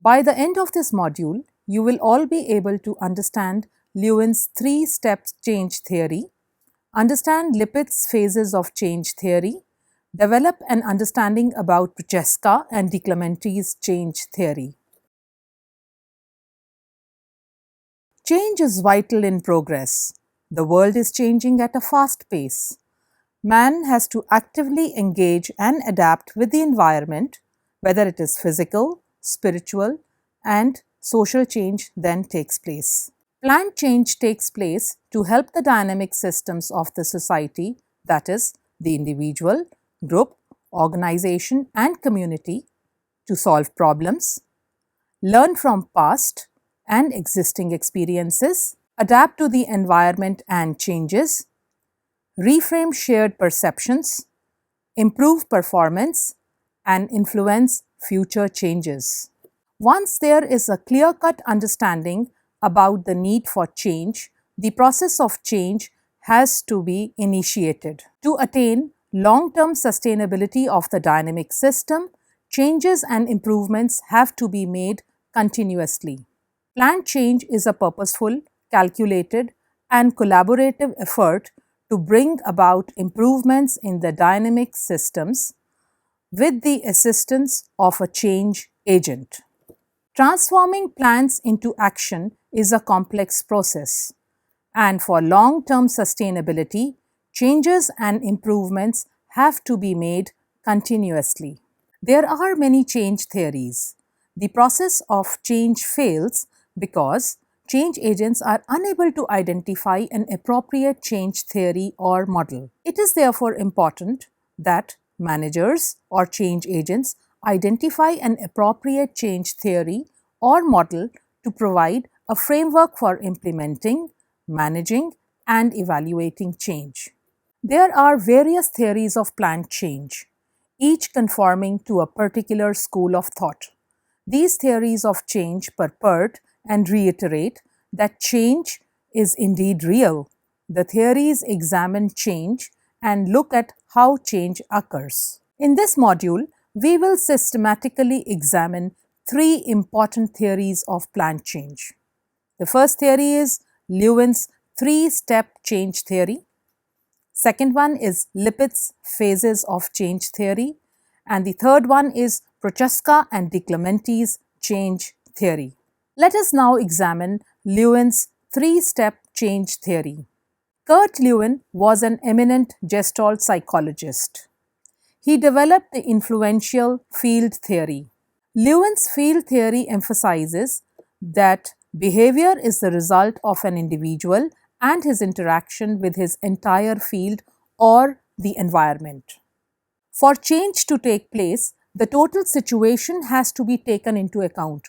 By the end of this module, you will all be able to understand Lewin's three-step change theory, understand Lippitt's phases of change theory, develop an understanding about Prochaska and De Clementi's change theory. Change is vital in progress. The world is changing at a fast pace. Man has to actively engage and adapt with the environment, whether it is physical, spiritual, and social change then takes place. Planned change takes place to help the dynamic systems of the society, that is, the individual, group, organization, and community, to solve problems, learn from past and existing experiences, adapt to the environment and changes, reframe shared perceptions, improve performance, and influence future changes. Once there is a clear-cut understanding about the need for change, the process of change has to be initiated. To attain long-term sustainability of the dynamic system, changes and improvements have to be made continuously. Planned change is a purposeful, calculated, and collaborative effort to bring about improvements in the dynamic systems with the assistance of a change agent. Transforming plans into action is a complex process, and for long-term sustainability, changes and improvements have to be made continuously. There are many change theories. The process of change fails because change agents are unable to identify an appropriate change theory or model. It is therefore important that managers or change agents identify an appropriate change theory or model to provide a framework for implementing, managing, and evaluating change. There are various theories of planned change, each conforming to a particular school of thought. These theories of change purport and reiterate that change is indeed real. The theories examine change and look at how change occurs. In this module, we will systematically examine three important theories of planned change. The first theory is Lewin's three-step change theory. Second one is Lippitt's phases of change theory. And the third one is Prochaska and De Clementi's change theory. Let us now examine Lewin's three-step change theory. Kurt Lewin was an eminent Gestalt psychologist. He developed the influential field theory. Lewin's field theory emphasizes that behavior is the result of an individual and his interaction with his entire field or the environment. For change to take place, the total situation has to be taken into account.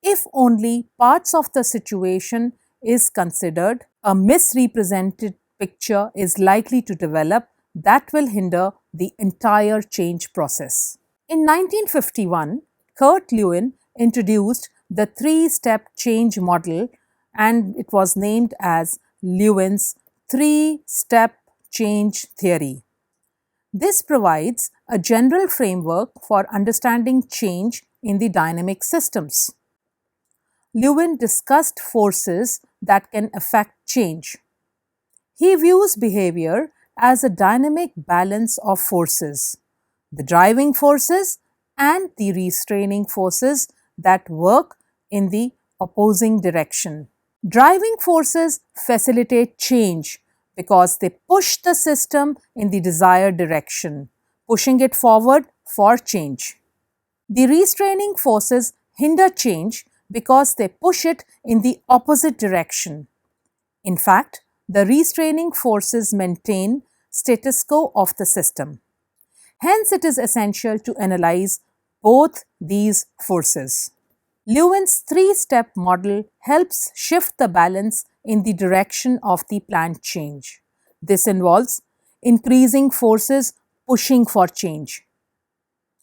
If only parts of the situation is considered, a misrepresented picture is likely to develop that will hinder the entire change process. In 1951, Kurt Lewin introduced the three-step change model, and it was named as Lewin's three-step change theory. This provides a general framework for understanding change in the dynamic systems. Lewin discussed forces that can affect change. He views behavior as a dynamic balance of forces, the driving forces and the restraining forces that work in the opposing direction. Driving forces facilitate change because they push the system in the desired direction, pushing it forward for change. The restraining forces hinder change because they push it in the opposite direction. In fact, the restraining forces maintain status quo of the system. Hence, it is essential to analyze both these forces. Lewin's three-step model helps shift the balance in the direction of the planned change. This involves increasing forces pushing for change.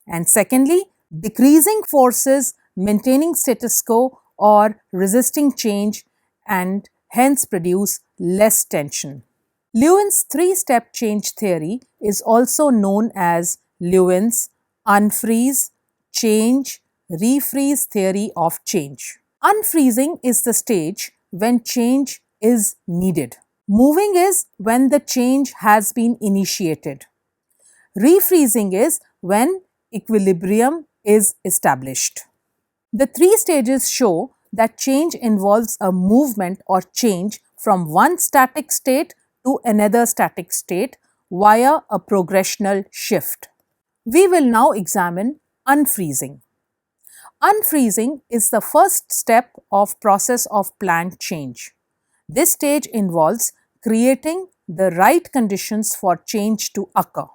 And secondly, decreasing forces maintaining status quo or resisting change and hence produce less tension. Lewin's three-step change theory is also known as Lewin's unfreeze, change, refreeze theory of change. Unfreezing is the stage when change is needed. Moving is when the change has been initiated. Refreezing is when equilibrium is established. The three stages show that change involves a movement or change from one static state to another static state via a progressional shift. We will now examine unfreezing. Unfreezing is the first step of process of planned change. This stage involves creating the right conditions for change to occur.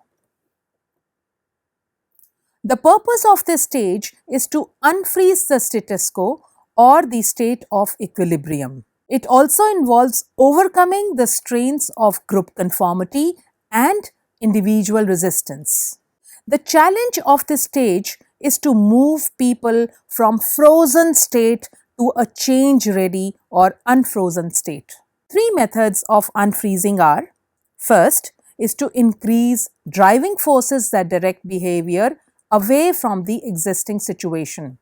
The purpose of this stage is to unfreeze the status quo or the state of equilibrium. It also involves overcoming the strains of group conformity and individual resistance. The challenge of this stage is to move people from frozen state to a change-ready or unfrozen state. Three methods of unfreezing are: first is to increase driving forces that direct behavior away from the existing situation.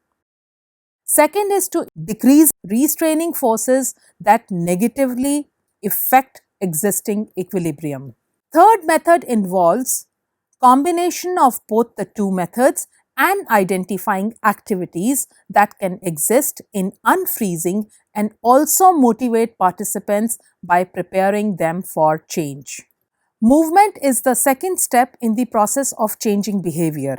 Second is to decrease restraining forces that negatively affect existing equilibrium. Third method involves combination of both the two methods and identifying activities that can exist in unfreezing and also motivate participants by preparing them for change. Movement is the second step in the process of changing behavior.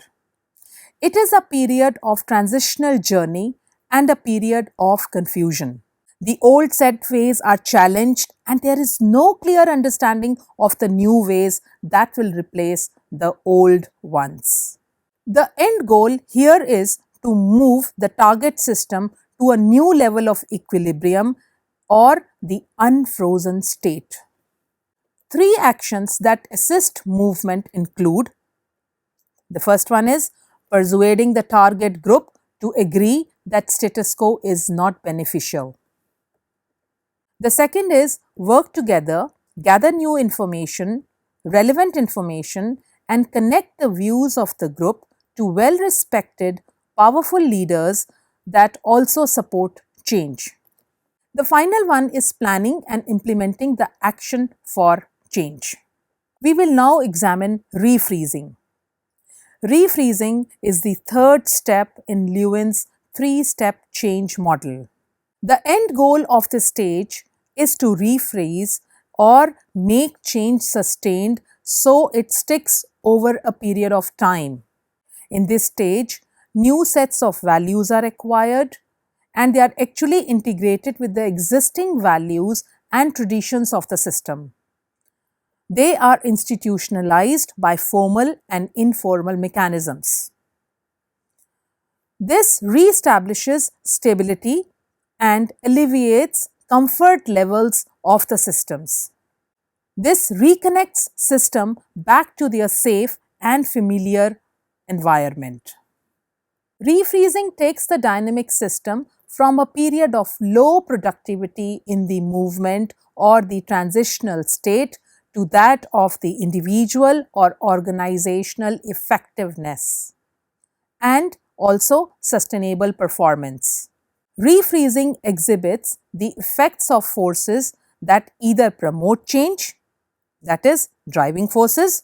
It is a period of transitional journey and a period of confusion. The old set ways are challenged and there is no clear understanding of the new ways that will replace the old ones. The end goal here is to move the target system to a new level of equilibrium or the unfrozen state. Three actions that assist movement include: the first one is persuading the target group to agree that status quo is not beneficial. The second is work together, gather new information, relevant information, and connect the views of the group to well-respected, powerful leaders that also support change. The final one is planning and implementing the action for change. We will now examine refreezing. Refreezing is the third step in Lewin's three-step change model. The end goal of this stage is to refreeze or make change sustained so it sticks over a period of time. In this stage, new sets of values are acquired and they are actually integrated with the existing values and traditions of the system. They are institutionalized by formal and informal mechanisms. This reestablishes stability and alleviates comfort levels of the systems. This reconnects system back to their safe and familiar environment. Refreezing takes the dynamic system from a period of low productivity in the movement or the transitional state to that of the individual or organizational effectiveness and also sustainable performance. Refreezing exhibits the effects of forces that either promote change, that is, driving forces,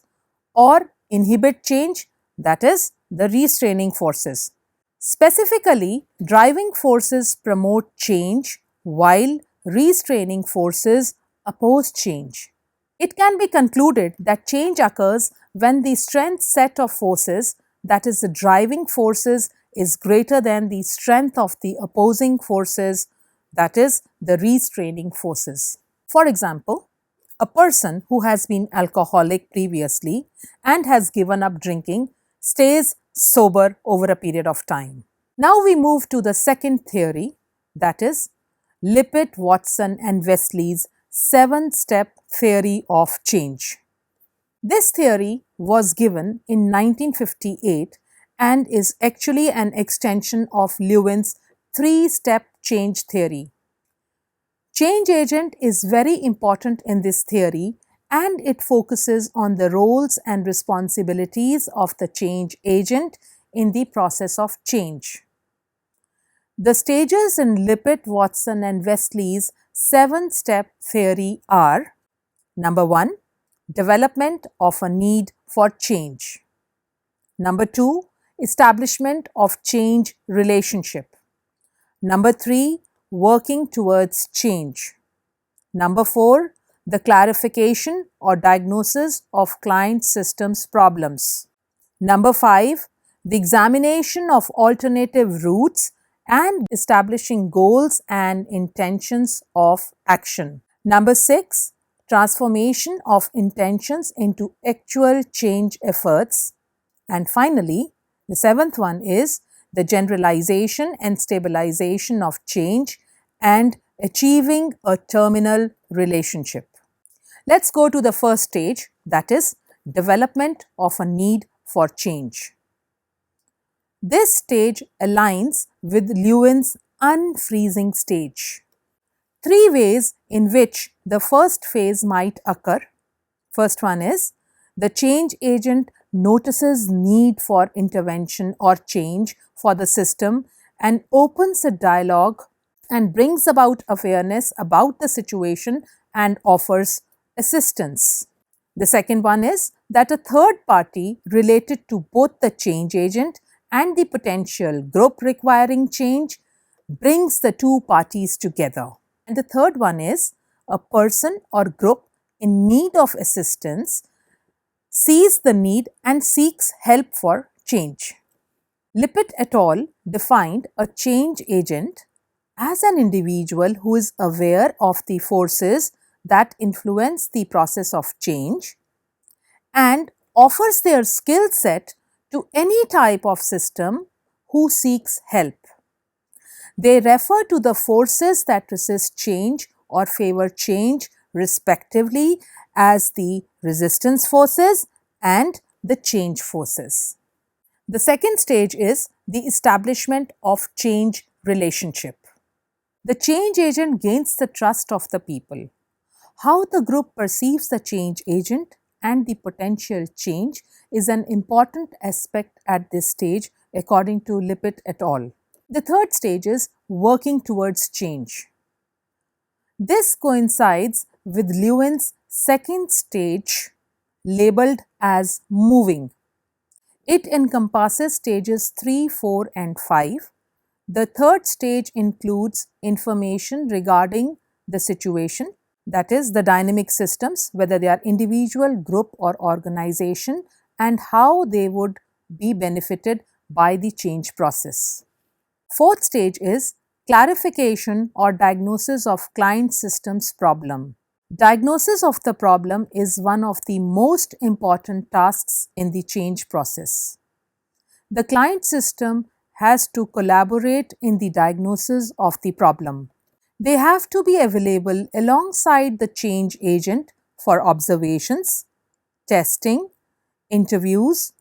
or inhibit change, that is, the restraining forces. Specifically, driving forces promote change while restraining forces oppose change. It can be concluded that change occurs when the strength set of forces, that is, the driving forces, is greater than the strength of the opposing forces, that is, the restraining forces. For example, a person who has been alcoholic previously and has given up drinking stays sober over a period of time. Now we move to the second theory, that is Lippitt, Watson and Wesley's 7-step theory of change. This theory was given in 1958 and is actually an extension of Lewin's 3-step change theory. Change agent is very important in this theory and it focuses on the roles and responsibilities of the change agent in the process of change. The stages in Lippitt, Watson, and Westley's 7-step theory are: number 1, development of a need for change. Number 2, establishment of change relationship. Number 3, working towards change. Number 4, the clarification or diagnosis of client systems problems. Number 5, the examination of alternative routes and establishing goals and intentions of action. Number 6, transformation of intentions into actual change efforts. And finally, the 7th one is the generalization and stabilization of change and achieving a terminal relationship. Let's go to the first stage, that is development of a need for change. This stage aligns with Lewin's unfreezing stage. 3 ways in which the first phase might occur. First one is the change agent notices need for intervention or change for the system and opens a dialogue and brings about awareness about the situation and offers assistance. The second one is that a third party related to both the change agent and the potential group requiring change brings the two parties together. And the third one is a person or group in need of assistance sees the need and seeks help for change. Lippitt et al. Defined a change agent as an individual who is aware of the forces that influence the process of change and offers their skill set to any type of system who seeks help. They refer to the forces that resist change or favor change respectively as the resistance forces and the change forces. The second stage is the establishment of change relationship. The change agent gains the trust of the people. How the group perceives the change agent and the potential change is an important aspect at this stage according to Lippitt et al. The third stage is working towards change. This coincides with Lewin's second stage labeled as moving. It encompasses stages 3, 4 and 5. The third stage includes information regarding the situation, that is the dynamic systems, whether they are individual, group or organization, and how they would be benefited by the change process. Fourth stage is clarification or diagnosis of client systems problem. Diagnosis of the problem is one of the most important tasks in the change process. The client system has to collaborate in the diagnosis of the problem. They have to be available alongside the change agent for observations, testing, interviews,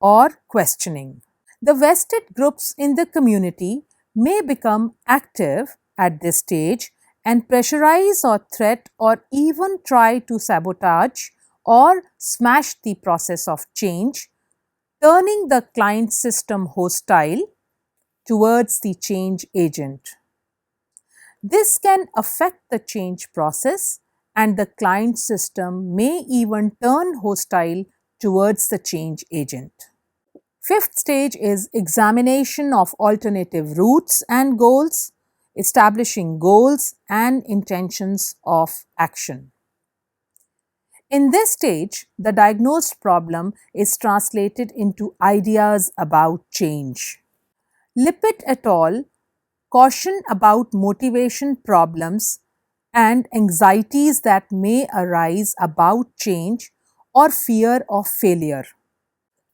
or questioning. The vested groups in the community may become active at this stage and pressurize or threat or even try to sabotage or smash the process of change, turning the client system hostile towards the change agent. This can affect the change process and the client system may even turn hostile towards the change agent. Fifth stage is examination of alternative routes and goals, establishing goals and intentions of action. In this stage, the diagnosed problem is translated into ideas about change. Lippitt et al. Caution about motivation problems and anxieties that may arise about change or fear of failure.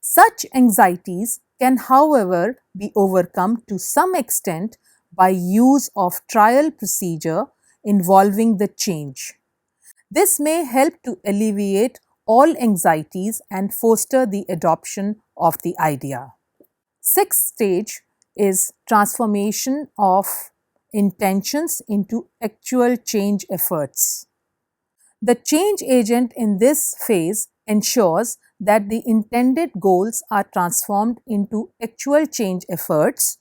Such anxieties can, however, be overcome to some extent by use of trial procedure involving the change. This may help to alleviate all anxieties and foster the adoption of the idea. Sixth stage is transformation of intentions into actual change efforts. The change agent in this phase ensures that the intended goals are transformed into actual change efforts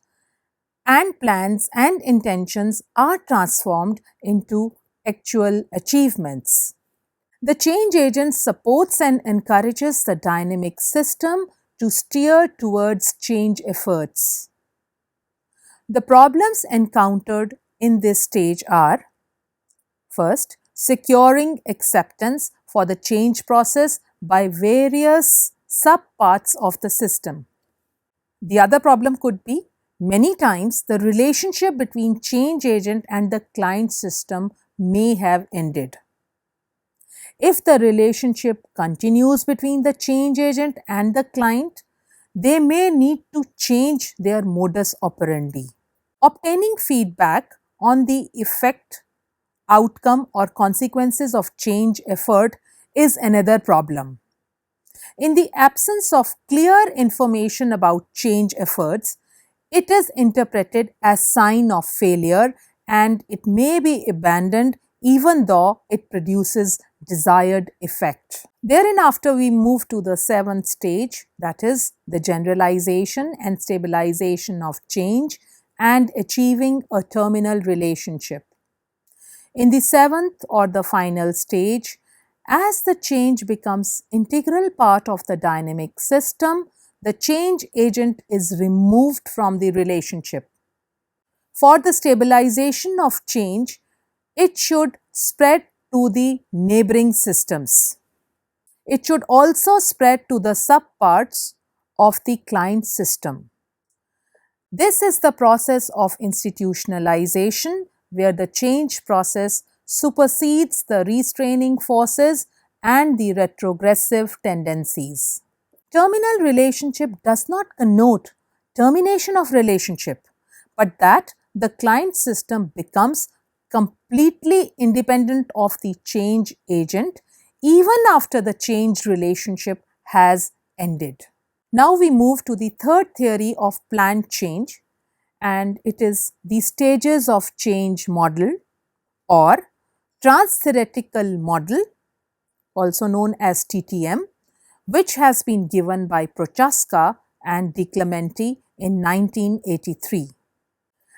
and plans and intentions are transformed into actual achievements. The change agent supports and encourages the dynamic system to steer towards change efforts. The problems encountered in this stage are: first, securing acceptance for the change process by various subparts of the system. The other problem could be many times the relationship between change agent and the client system may have ended. If the relationship continues between the change agent and the client, they may need to change their modus operandi. Obtaining feedback on the effect, outcome, or consequences of change effort is another problem. In the absence of clear information about change efforts, it is interpreted as sign of failure and it may be abandoned even though it produces desired effect. Thereafter, we move to the seventh stage, that is the generalization and stabilization of change and achieving a terminal relationship. In the seventh or the final stage, as the change becomes integral part of the dynamic system, the change agent is removed from the relationship. For the stabilization of change, it should spread to the neighboring systems. It should also spread to the subparts of the client system. This is the process of institutionalization, where the change process supersedes the restraining forces and the retrogressive tendencies. Terminal relationship does not connote termination of relationship, but that the client system becomes completely independent of the change agent even after the change relationship has ended. Now we move to the third theory of planned change, and it is the stages of change model or trans-theoretical model, also known as TTM, which has been given by Prochaska and De Clementi in 1983.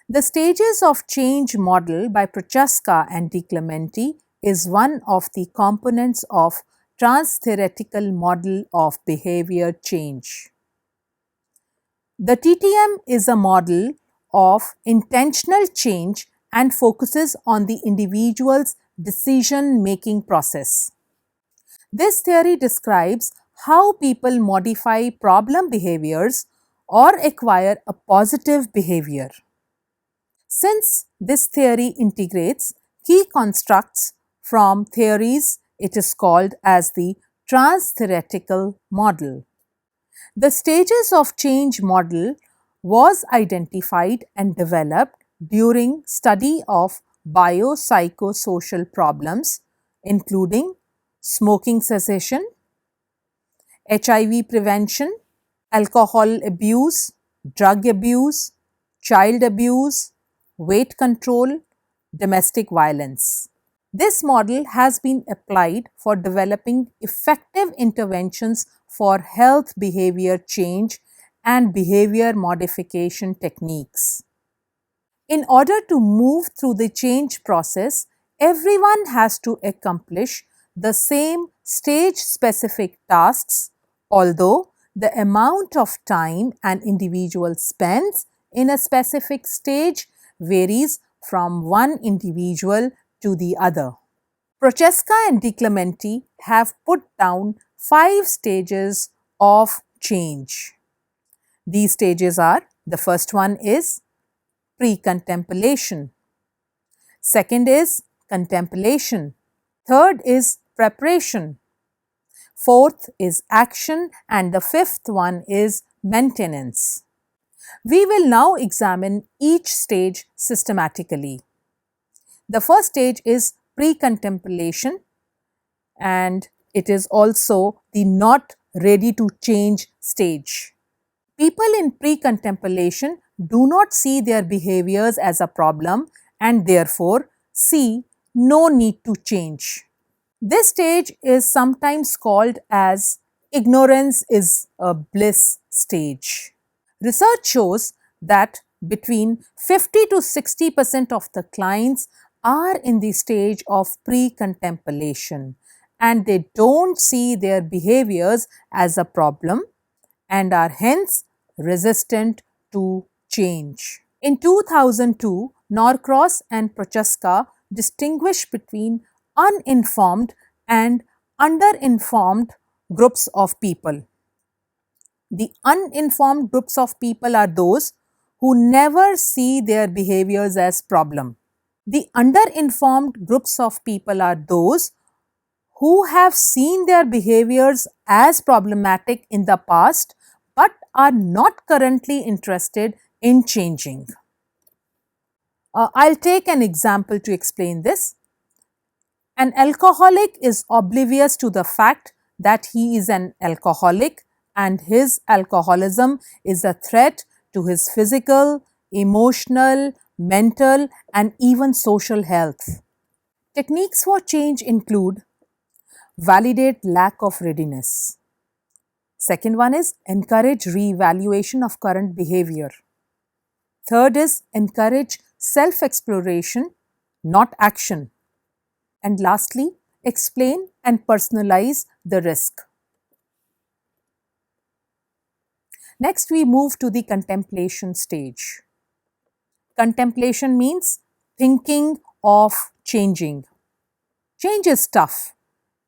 The stages of change model by Prochaska and De Clementi is one of the components of trans-theoretical model of behavior change. The TTM is a model of intentional change and focuses on the individual's decision-making process. This theory describes how people modify problem behaviors or acquire a positive behavior. Since this theory integrates key constructs from theories, it is called as the trans-theoretical model. The stages of change model was identified and developed during study of biopsychosocial problems, including smoking cessation, HIV prevention, alcohol abuse, drug abuse, child abuse, weight control, domestic violence. This model has been applied for developing effective interventions for health behavior change and behavior modification techniques. In order to move through the change process, everyone has to accomplish the same stage-specific tasks, although the amount of time an individual spends in a specific stage varies from one individual to the other. Prochaska and De Clementi have put down 5 stages of change. These stages are: the first one is pre-contemplation, second is contemplation, third is preparation, fourth is action, and the fifth one is maintenance. We will now examine each stage systematically. The first stage is pre-contemplation, and it is also the not ready to change stage. People in pre-contemplation do not see their behaviors as a problem and therefore see no need to change. This stage is sometimes called as ignorance is a bliss stage. Research shows that between 50 to 60% of the clients are in the stage of pre-contemplation and they don't see their behaviors as a problem and are hence resistant to change. In 2002, Norcross and Prochaska distinguished between uninformed and underinformed groups of people. The uninformed groups of people are those who never see their behaviors as problem. The underinformed groups of people are those who have seen their behaviors as problematic in the past but are not currently interested in changing. I'll take an example to explain this. An alcoholic is oblivious to the fact that he is an alcoholic and his alcoholism is a threat to his physical, emotional, mental, and even social health. Techniques for change include validate lack of readiness. Second one is encourage re-evaluation of current behavior. Third is encourage self-exploration, not action. And lastly, explain and personalize the risk. Next, we move to the contemplation stage. Contemplation means thinking of changing. Change is tough.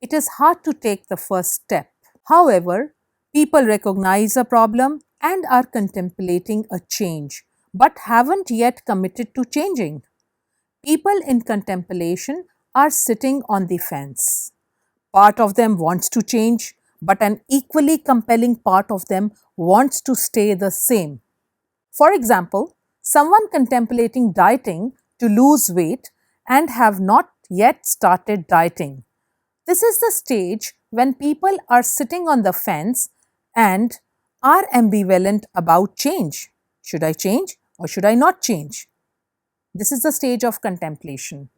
It is hard to take the first step. However, people recognize a problem and are contemplating a change, but haven't yet committed to changing. People in contemplation are sitting on the fence. Part of them wants to change, but an equally compelling part of them wants to stay the same. For example, someone contemplating dieting to lose weight and have not yet started dieting. This is the stage when people are sitting on the fence and are ambivalent about change. Should I change or should I not change? This is the stage of contemplation.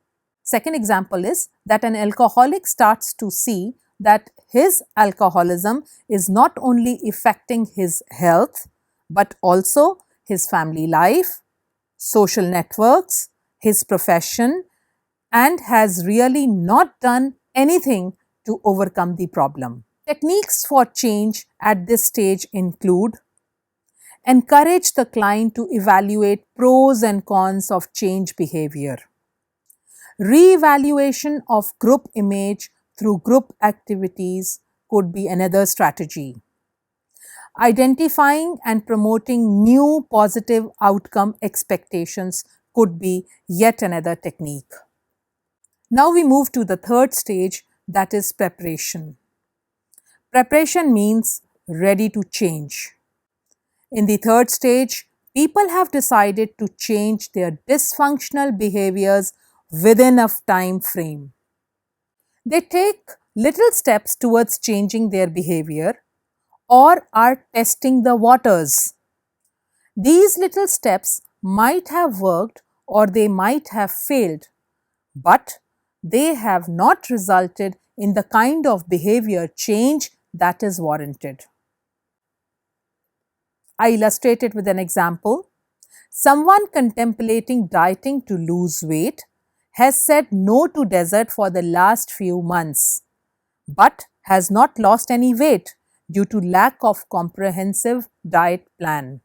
Second example is that an alcoholic starts to see that his alcoholism is not only affecting his health, but also his family life, social networks, his profession, and has really not done anything to overcome the problem. Techniques for change at this stage include encourage the client to evaluate pros and cons of change behavior. Re-evaluation of group image through group activities could be another strategy. Identifying and promoting new positive outcome expectations could be yet another technique. Now we move to the third stage, that is preparation. Preparation means ready to change. In the third stage, people have decided to change their dysfunctional behaviors within a time frame. They take little steps towards changing their behavior or are testing the waters. These little steps might have worked or they might have failed, but they have not resulted in the kind of behavior change that is warranted. I illustrate it with an example. Someone contemplating dieting to lose weight has said no to dessert for the last few months, but has not lost any weight due to lack of comprehensive diet plan.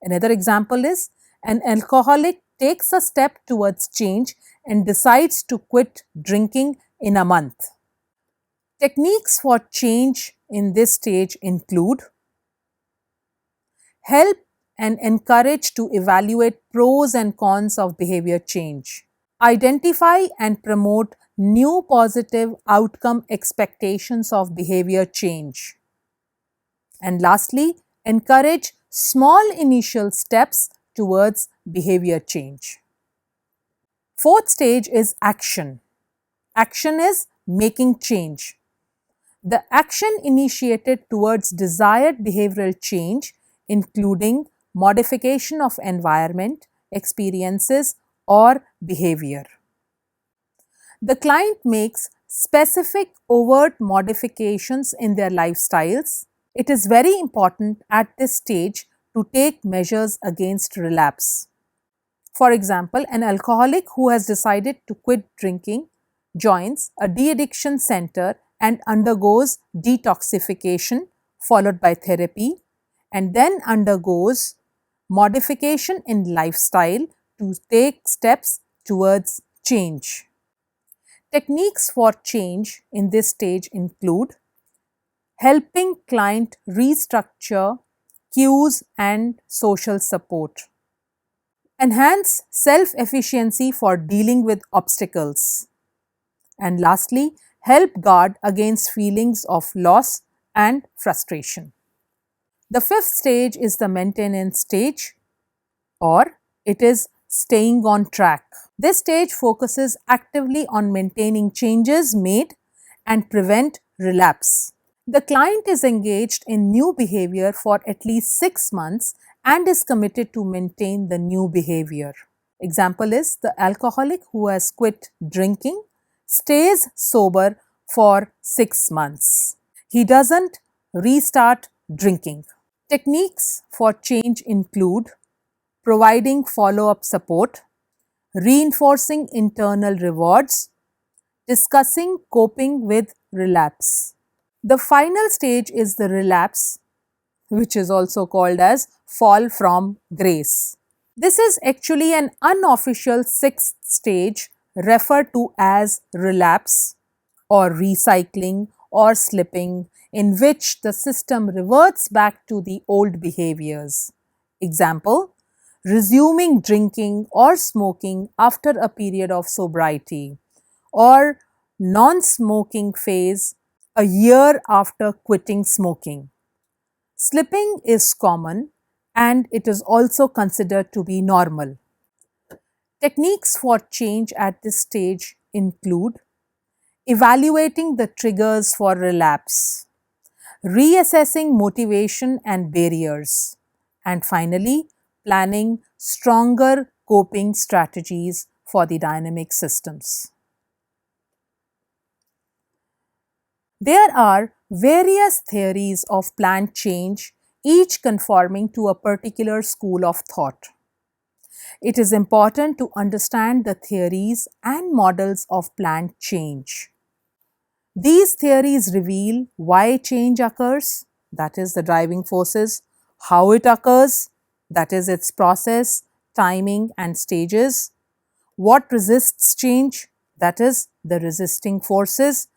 Another example is an alcoholic takes a step towards change and decides to quit drinking in a month. Techniques for change in this stage include help and encourage to evaluate pros and cons of behavior change. Identify and promote new positive outcome expectations of behavior change. And lastly, encourage small initial steps towards behavior change. Fourth stage is action. Action is making change. The action initiated towards desired behavioral change, including modification of environment, experiences, or behavior. The client makes specific overt modifications in their lifestyles. It is very important at this stage to take measures against relapse. For example, an alcoholic who has decided to quit drinking joins a de-addiction center and undergoes detoxification followed by therapy, and then undergoes modification in lifestyle to take steps towards change. Techniques for change in this stage include helping client restructure cues and social support, enhance self-efficiency for dealing with obstacles, and lastly, help guard against feelings of loss and frustration. The fifth stage is the maintenance stage, or it is staying on track. This stage focuses actively on maintaining changes made and prevent relapse. The client is engaged in new behavior for at least 6 months and is committed to maintain the new behavior. Example is the alcoholic who has quit drinking stays sober for 6 months. He doesn't restart drinking. Techniques for change include providing follow-up support, reinforcing internal rewards, discussing coping with relapse. The final stage is the relapse, which is also called as fall from grace. This is actually an unofficial sixth stage referred to as relapse or recycling or slipping, in which the system reverts back to the old behaviors. Example, resuming drinking or smoking after a period of sobriety, or non-smoking phase a year after quitting smoking. Slipping is common and it is also considered to be normal. Techniques for change at this stage include evaluating the triggers for relapse, reassessing motivation and barriers, and finally, planning stronger coping strategies for the dynamic systems. There are various theories of planned change, each conforming to a particular school of thought. It is important to understand the theories and models of planned change. These theories reveal why change occurs, that is the driving forces, how it occurs, that is its process, timing and stages, what resists change, that is the resisting forces,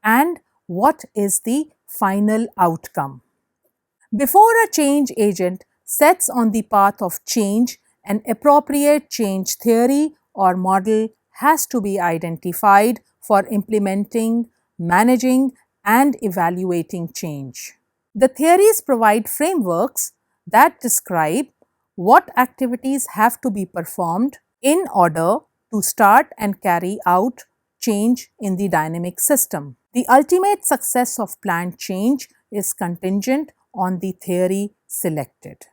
and what is the final outcome. Before a change agent sets on the path of change, an appropriate change theory or model has to be identified for implementing, managing, and evaluating change. The theories provide frameworks that describe what activities have to be performed in order to start and carry out change in the dynamic system. The ultimate success of planned change is contingent on the theory selected.